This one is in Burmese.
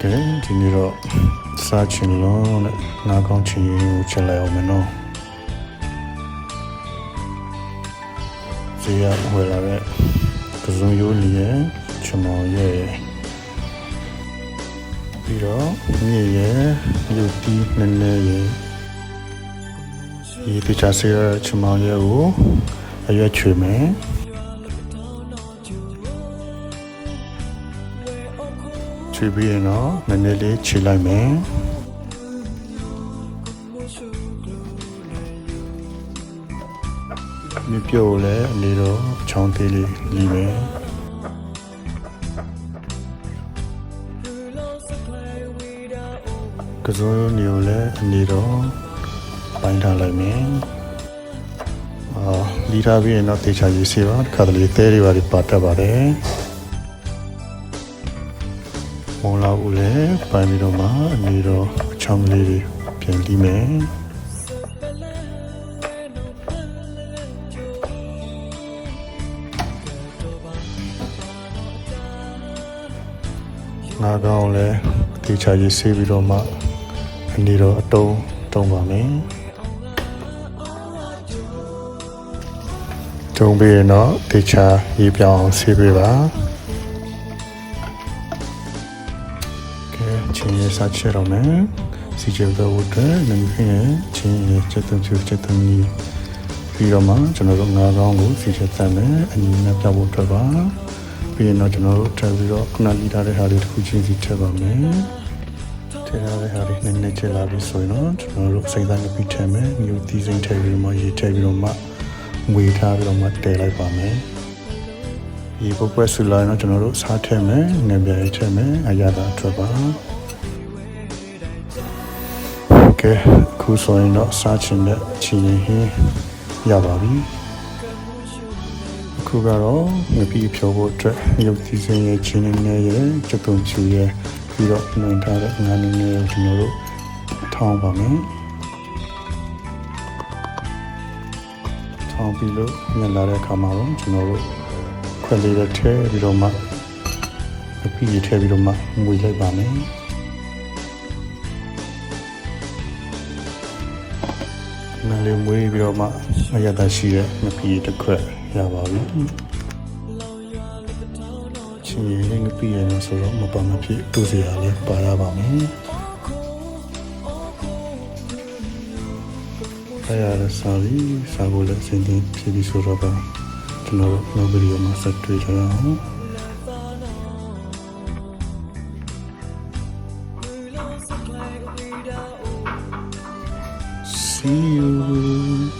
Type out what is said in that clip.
ကဲဒီနေ့တော့စားချင်လို့နဲ့ငါးကောင်းချင်ကိုချက်လိုက်အောင်မယ်နော်ဇေယျဝယ်လာတဲ့ကစုံရိုးလီရဲ့ချမောင်ရဲ့ပြီးတော့မြေရဲ့လူတီးနည်းနည်းရဲ့ဒီတခြားစေချမောင်ရဲ့ကိုအရွက်ချွေမယ်ချွေပြီးရင်တော့နည်းနည်းလေးခြေလိုက်မယ်မြပြုတ်လည်းအနေတော့ချောင်းသေးလေးလီမယ်ကစိုးရိုးနေကိုလည်းအနေတော့ပိုင်းထားလိုက်မယ်လီထားပြီးရင်တော့တေချာရေးစေပါတစ်ခါတလေသဲတွေပါတတ်ပါတယ်မုံလောက်ဦးလည်းပိုင်းပြီးတော့မှအနေတော့အချောင်းကလေးတွေပြန်လီမယ်ငါးကောင်းလည်းတေချာရေးစေပြီးတော့မှအနေတော့အတုံးပါမယ်တုံးပြီးရင်တော့တေချာရေးပြောင်းအောင်စေပေးပါကဲချင်းရေးစားချက်တော့မယ်စီကျတော့ဝတ်တယ်နည်းဖြင့်ချင်းရေးချက်သွင်းချက်သွင်းပြီးတော့မှကျွန်တော်တို့ငါးကောင်းကိုစီချက်တတ်မယ်အညီနဲ့ပြဖို့အတွက်ပါပြီးရင်တော့ကျွန်တော်တို့ထပ်ပြီးတော့ခုနလီထားတဲ့ဟာတွေတစ်ခုချင်းစီထည့်ပါမယ်ထည့်ထားတဲ့ဟာတွေနည်းနည်းချက်လာပြီးဆိုရင်တော့ကျွန်တော်တို့စိတ်သားနဲ့ပြီးထည့်မယ်မျိုးသီးစိမ့်ထည့်ပြီးတော့မှရေးထည့်ပြီးတော့မှငွေထားပြီးတော့မှတည်လိုက်ပါမယ်ဒီပုတ်ပွဲဆူလိုက်တော့ကျွန်တော်တို့စားထည့်မယ်ငပြရေးထည့်မယ်အရသာအတွက်ပါကဲခုဆိုရင်တော့စားချင်တဲ့ချီရင်ဟင်းရပါပြီအခုကတော့ငပိဖြောဖို့အတွက်ရုပ်သီးစင်းရဲ့ချင်းနေရဲ့ကျုံချူရဲ့ပြီးတော့နှင်ထားတဲ့ငါးနေနဲ့ကျွန်တော်တို့ထောင်းပါမယ်ထောင်းပြီးလို့ညလာတဲ့အခါမှာတော့ကျွန်တော်တို့ခွက်လေးတွေထည့်ပြီးတော့မှငပိထည့်ပြီးတော့မှငွေလိုက်ပါမယ်မလေးမွေးပြီးတော့မှအရသာရှိတဲ့ငပိတစ်ခွက်ရပါပြီချင်းရင်းငပိရနေဆိုတော့မပါမဖြစ်တူစရာလေးပါရပါမယ်အဲ့ရစာပြီးစာကိုလည်းစဉ်းတင်ဖြစ်ပြီးဆိုတော့ကျွန်တော်တို့နောက်ဗီဒီယိုမှာဆက်တွေ့ကြရအောင် See you